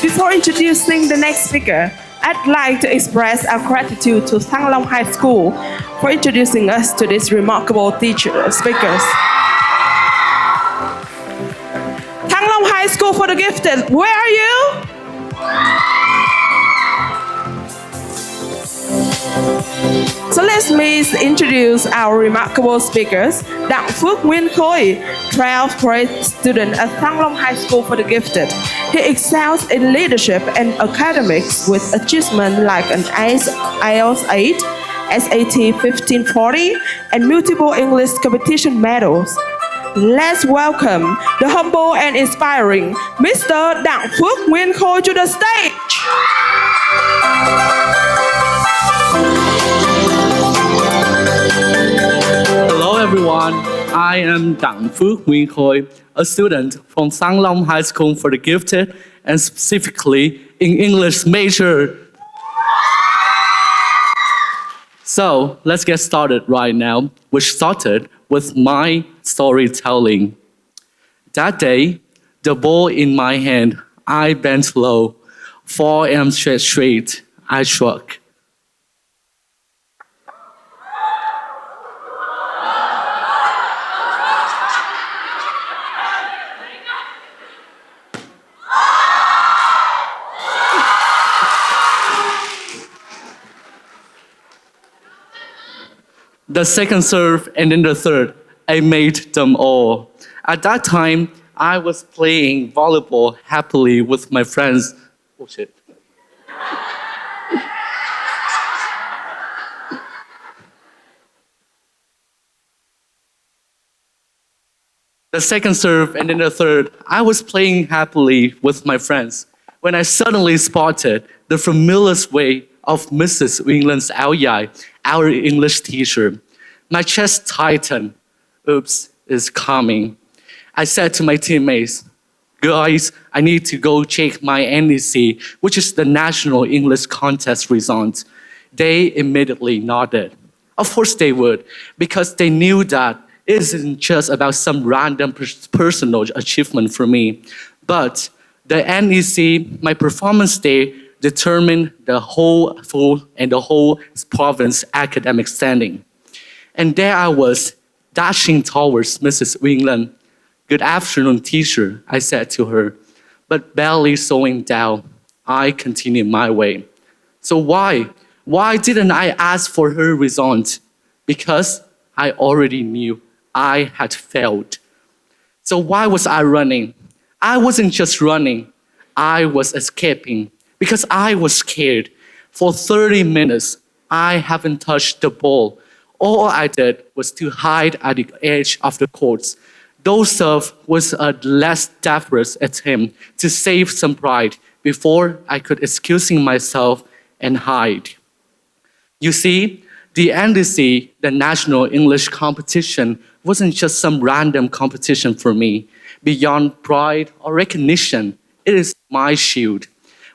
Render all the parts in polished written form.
Before introducing the next speaker, I'd like to express our gratitude to Thăng Long High School for introducing us to these remarkable speakers. Thăng Long High School for the Gifted, where are you? So let me introduce our remarkable speakers. Đặng, Phước, Nguyên, Khôi, 12th grade student at Thăng Long High School for the Gifted. He excels in leadership and academics with achievements like an IELTS 8, SAT 1540, and multiple English competition medals. Let's welcome the humble and inspiring Mr. Đặng, Phước, Nguyên, Khôi to the stage. Hello everyone, I am Đặng, Phước, Nguyên, Khôi, a student from Thăng Long High School for the Gifted and specifically in English major. So let's get started right now, which started with my storytelling. That day, the ball in my hand, I bent low, forearm stretched straight, I shrugged. The second serve and then the third, I made them all. At that time, I was playing volleyball happily with my friends. Oh shit. The second serve and then the third, I was playing happily with my friends when I suddenly spotted the familiar way of Mrs. England's Ao, our English teacher. My chest tightened. Oops, it's coming. I said to my teammates, guys, I need to go check my NEC, which is the National English Contest results. They immediately nodded. Of course they would, because they knew that it isn't just about some random personal achievement for me, but the NEC, my performance day, determined the whole province academic standing. And there I was, dashing towards Mrs. England. Good afternoon, teacher, I said to her, but barely slowing down, I continued my way. So why? Why didn't I ask for her result? Because I already knew I had failed. So why was I running? I wasn't just running, I was escaping because I was scared. For 30 minutes, I haven't touched the ball. All I did was to hide at the edge of the courts. Though serve was a less desperate attempt to save some pride before I could excusing myself and hide. You see, the NDC, the National English Competition, wasn't just some random competition for me. Beyond pride or recognition, it is my shield.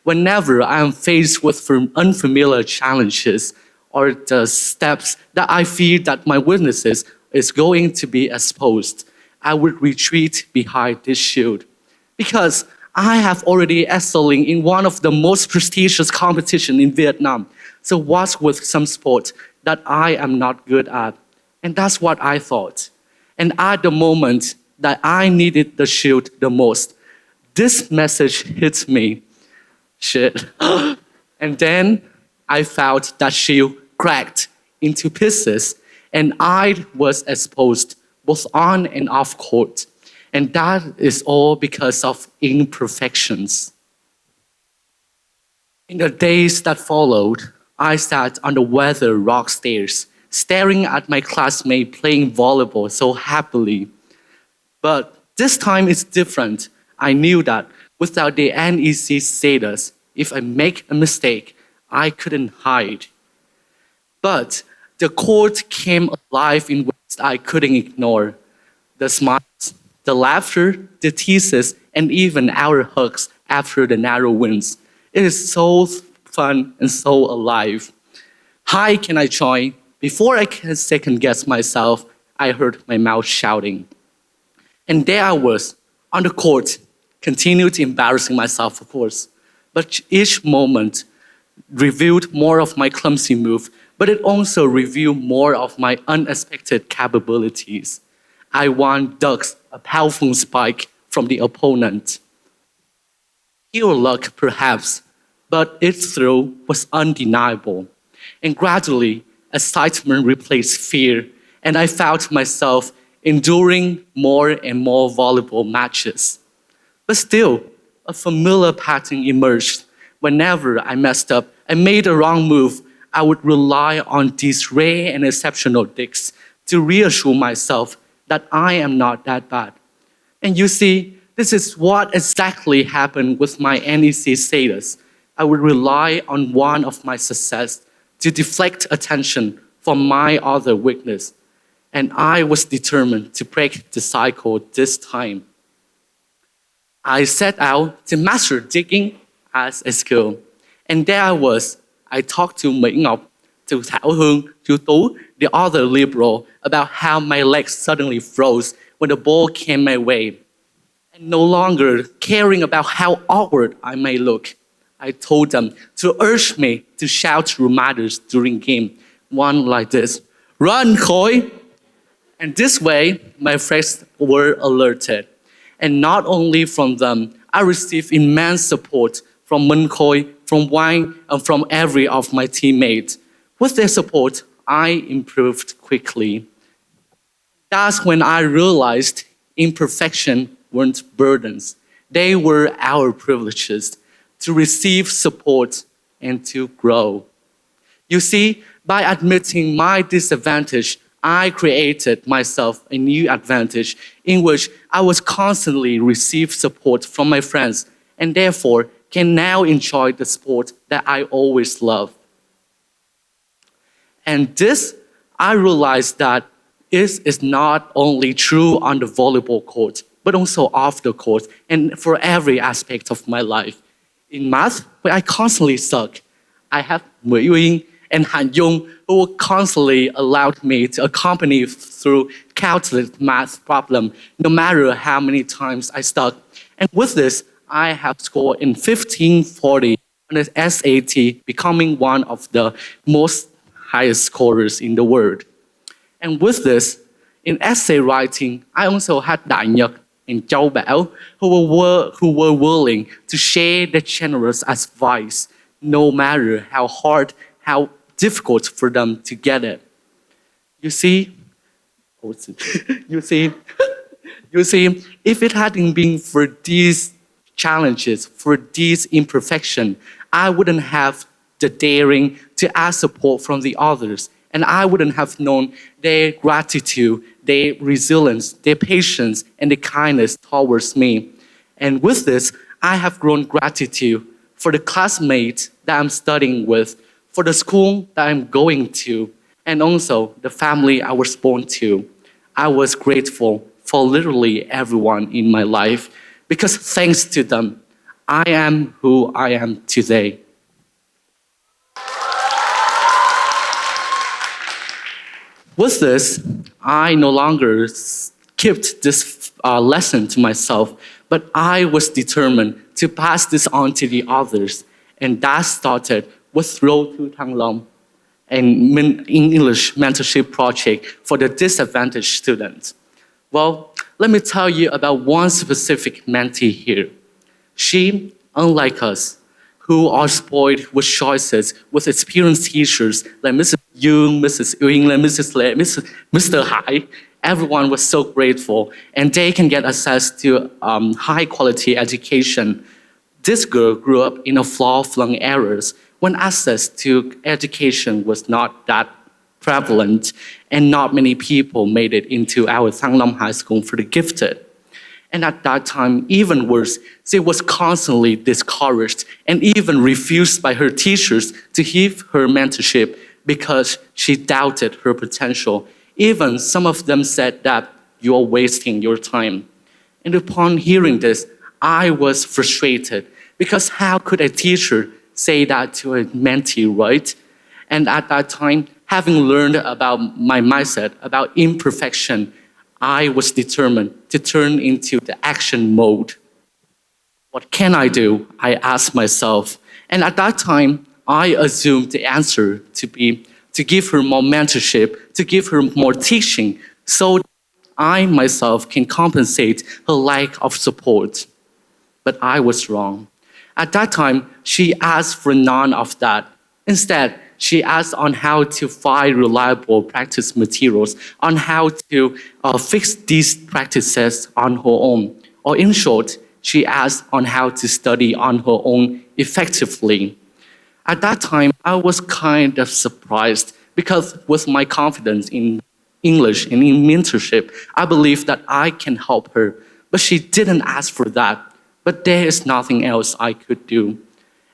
Whenever I am faced with unfamiliar challenges or the steps that I feel that my weaknesses is going to be exposed, I would retreat behind this shield. Because I have already excelling in one of the most prestigious competitions in Vietnam. So what's with some sport that I am not good at? And that's what I thought. And at the moment that I needed the shield the most, this message hits me. Shit. And then I felt that shield cracked into pieces and I was exposed both on and off court. And that is all because of imperfections. In the days that followed, I sat on the weather rock stairs, staring at my classmate playing volleyball so happily. But this time it's different. I knew that without the NEC status, if I make a mistake, I couldn't hide. But the court came alive in ways I couldn't ignore. The smiles, the laughter, the teases, and even our hugs after the narrow wins. It is so fun and so alive. Hi, can I join? Before I can second guess myself, I heard my mouth shouting. And there I was, on the court, continued embarrassing myself, of course. but each moment revealed more of my clumsy move, but it also revealed more of my unexpected capabilities. I once ducked a powerful spike from the opponent. Pure luck, perhaps, but its thrill was undeniable. And gradually, excitement replaced fear, and I found myself enduring more and more valuable matches. But still, a familiar pattern emerged. Whenever I messed up and made a wrong move, I would rely on these rare and exceptional dicks to reassure myself that I am not that bad. And you see, this is what exactly happened with my NEC status. I would rely on one of my success to deflect attention from my other weakness. And I was determined to break the cycle this time. I set out to master digging as a skill. And there I was. I talked to Mỹ Ngọc, to Thảo Hương, to Tú, the other liberal, about how my legs suddenly froze when the ball came my way. And no longer caring about how awkward I may look, I told them to urge me to shout through matters during game. One like this, "Run, Khôi!" And this way, my friends were alerted. And not only from them, I received immense support from Minh Khôi, from Wang, and from every of my teammates. With their support, I improved quickly. That's when I realized imperfection weren't burdens. They were our privileges to receive support and to grow. You see, by admitting my disadvantage, I created myself a new advantage in which I was constantly receive support from my friends and therefore can now enjoy the sport that I always loved. And this, I realized that this is not only true on the volleyball court, but also off the court and for every aspect of my life. In math, where I constantly suck, I have Mỹ Uyên and Han Dung who constantly allowed me to accompany through countless math problems, no matter how many times I stuck. And with this, I have scored in 1540 on the SAT, becoming one of the most highest scorers in the world. And with this, in essay writing, I also had Đặng and Châu Bảo who were willing to share their generous advice, no matter how hard, how difficult for them to get it. You see, if it hadn't been for these challenges, for these imperfections, I wouldn't have the daring to ask support from the others. And I wouldn't have known their gratitude, their resilience, their patience, and their kindness towards me. And with this, I have grown gratitude for the classmates that I'm studying with, for the school that I'm going to, and also the family I was born to. I was grateful for literally everyone in my life because thanks to them, I am who I am today. With this, I no longer kept this lesson to myself, but I was determined to pass this on to the others. And that started with Road to Thăng Long, an English mentorship project for the disadvantaged students. Well, let me tell you about one specific mentee here. She, unlike us, who are spoiled with choices, with experienced teachers like Mrs. Yoon, Mrs. Uyên, Mrs. Le, Mr. Hai, everyone was so grateful, and they can get access to high-quality education. This girl grew up in a far-flung areas when access to education was not that prevalent, and not many people made it into our Thăng Long High School for the gifted. And at that time, even worse, she was constantly discouraged and even refused by her teachers to give her mentorship because she doubted her potential. Even some of them said that you're wasting your time. And upon hearing this, I was frustrated because how could a teacher say that to a mentee, right? And at that time, having learned about my mindset, about imperfection, I was determined to turn into the action mode. What can I do? I asked myself. And at that time, I assumed the answer to be to give her more mentorship, to give her more teaching, so I myself can compensate her lack of support. But I was wrong. At that time, she asked for none of that. Instead, she asked on how to find reliable practice materials, on how to fix these practices on her own. Or in short, she asked on how to study on her own effectively. At that time, I was kind of surprised because with my confidence in English and in mentorship, I believed that I can help her. But she didn't ask for that. But there is nothing else I could do.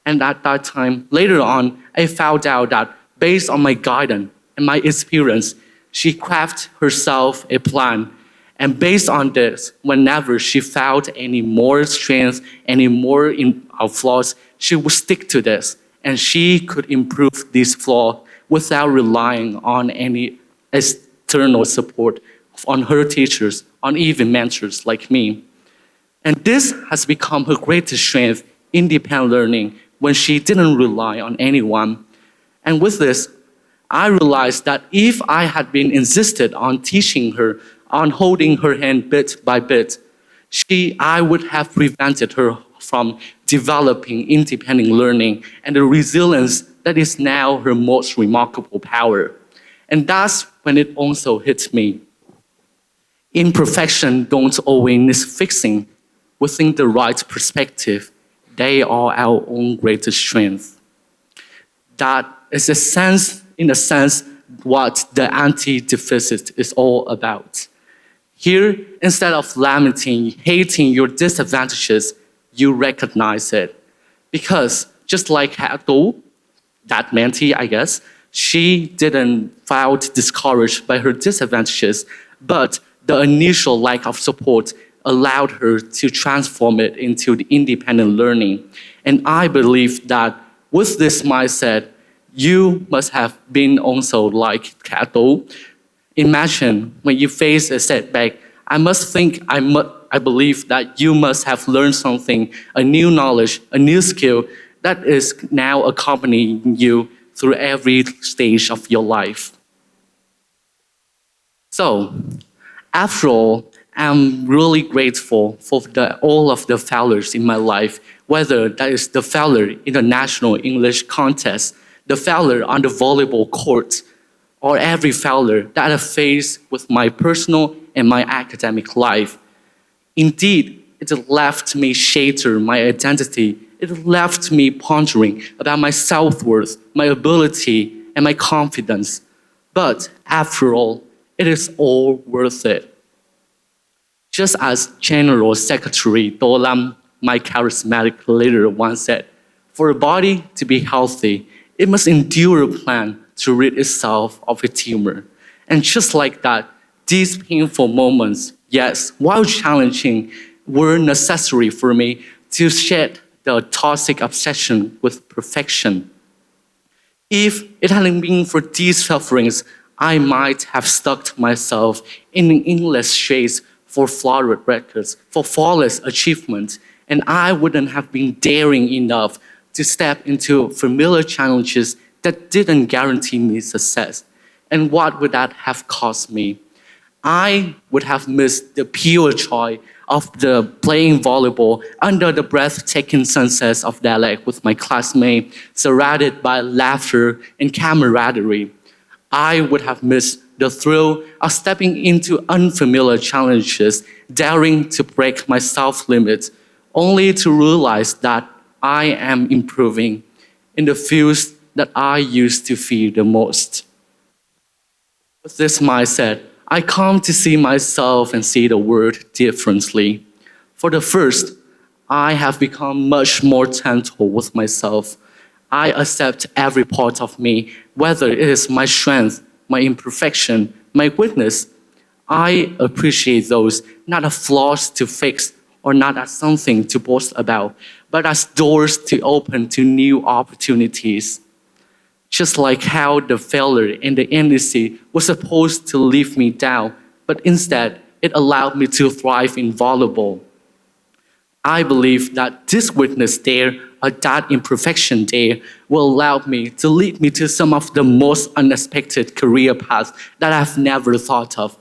And at that time, later on, I found out that based on my guidance and my experience, she crafted herself a plan. And based on this, whenever she found any more strength, any more flaws, she would stick to this. And she could improve this flaw without relying on any external support on her teachers, on even mentors like me. And this has become her greatest strength, independent learning, when she didn't rely on anyone. And with this, I realized that if I had been insisted on teaching her, on holding her hand bit by bit, I would have prevented her from developing independent learning and the resilience that is now her most remarkable power. And that's when it also hit me. Imperfection don't always need fixing. Within the right perspective, they are our own greatest strength. That is in a sense, what the anti-deficit is all about. Here, instead of lamenting, hating your disadvantages, you recognize it. Because just like Hato, that mentee, I guess, she didn't feel discouraged by her disadvantages, but the initial lack of support allowed her to transform it into the independent learning. And I believe that with this mindset, you must have been also like Kato. Imagine when you face a setback, I believe that you must have learned something, a new knowledge, a new skill that is now accompanying you through every stage of your life. So, after all, I'm really grateful for all of the failures in my life, whether that is the failure in the national English contest, the failure on the volleyball court, or every failure that I faced with my personal and my academic life. Indeed, it left me shattered my identity. It left me pondering about my self-worth, my ability, and my confidence. But after all, it is all worth it. Just as General Secretary Do Lam, my charismatic leader, once said, for a body to be healthy, it must endure a plan to rid itself of a tumor. And just like that, these painful moments, yes, while challenging, were necessary for me to shed the toxic obsession with perfection. If it hadn't been for these sufferings, I might have stuck myself in an endless chase for flawed records, for flawless achievements, and I wouldn't have been daring enough to step into familiar challenges that didn't guarantee me success. And what would that have cost me? I would have missed the pure joy of the playing volleyball under the breathtaking sunsets of Đặng with my classmates, surrounded by laughter and camaraderie. I would have missed the thrill of stepping into unfamiliar challenges, daring to break my self-limits, only to realize that I am improving in the fields that I used to fear the most. With this mindset, I come to see myself and see the world differently. For the first, I have become much more gentle with myself. I accept every part of me, whether it is my strength, my imperfection, my weakness. I appreciate those not as flaws to fix or not as something to boast about, but as doors to open to new opportunities. Just like how the failure and the endlessly was supposed to leave me down, but instead it allowed me to thrive in volleyball. I believe that this witness there, or that imperfection there, will allow me to lead me to some of the most unexpected career paths that I've never thought of,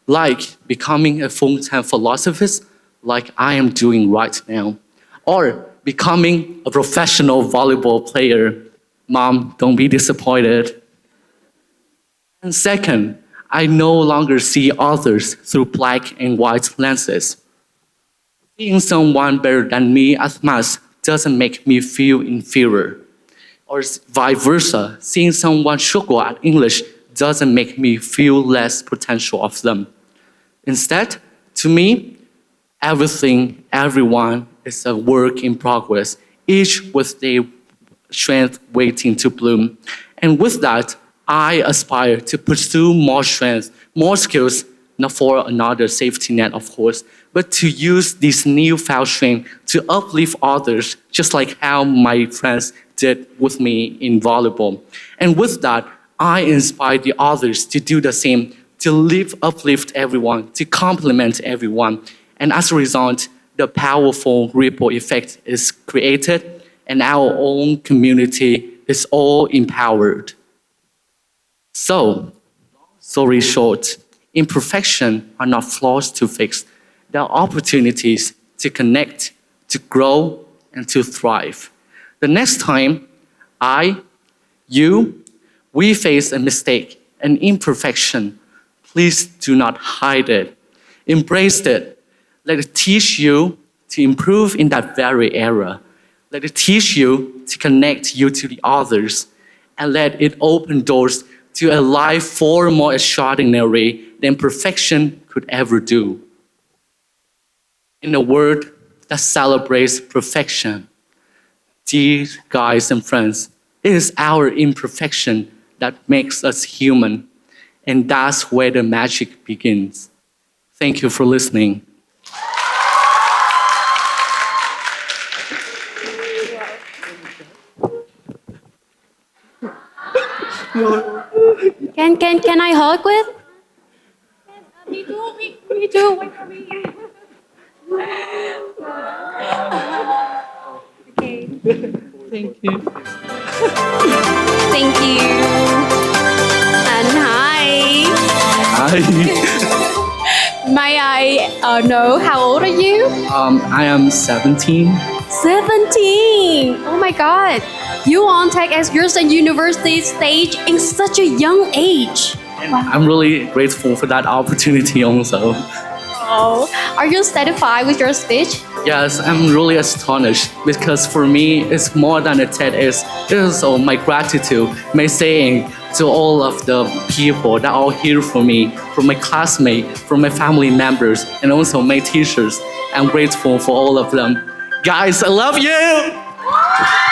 like becoming a full-time philosophist, like I am doing right now, or becoming a professional volleyball player. Mom, don't be disappointed. And second, I no longer see others through black and white lenses. Seeing someone better than me at math doesn't make me feel inferior. Or vice versa, seeing someone struggle at English doesn't make me feel less potential of them. Instead, to me, everything, everyone is a work in progress, each with their strength waiting to bloom. And with that, I aspire to pursue more strength, more skills, not for another safety net, of course, but to use this newfound strength to uplift others, just like how my friends did with me in volleyball. And with that, I inspire the others to do the same, to uplift everyone, to compliment everyone. And as a result, the powerful ripple effect is created, and our own community is all empowered. So, story short, imperfection are not flaws to fix. They are opportunities to connect, to grow, and to thrive. The next time we face a mistake, an imperfection, please do not hide it. Embrace it. Let it teach you to improve in that very area. Let it teach you to connect you to the others. And let it open doors to a life far more extraordinary than perfection could ever do. In a world that celebrates perfection, dear guys and friends, it is our imperfection that makes us human. And that's where the magic begins. Thank you for listening. Can I hug with? Me too. Wait for me. Okay. Thank you. Thank you. And hi. Hi. May I know how old are you? I am 17. 17. Oh my God. You on Tech as Girls and University stage in such a young age. I'm really grateful for that opportunity also. Oh, are you satisfied with your speech? Yes, I'm really astonished because for me, it's more than a TEDx. It is also my gratitude, my saying to all of the people that are here for me, from my classmates, from my family members, and also my teachers. I'm grateful for all of them. Guys, I love you!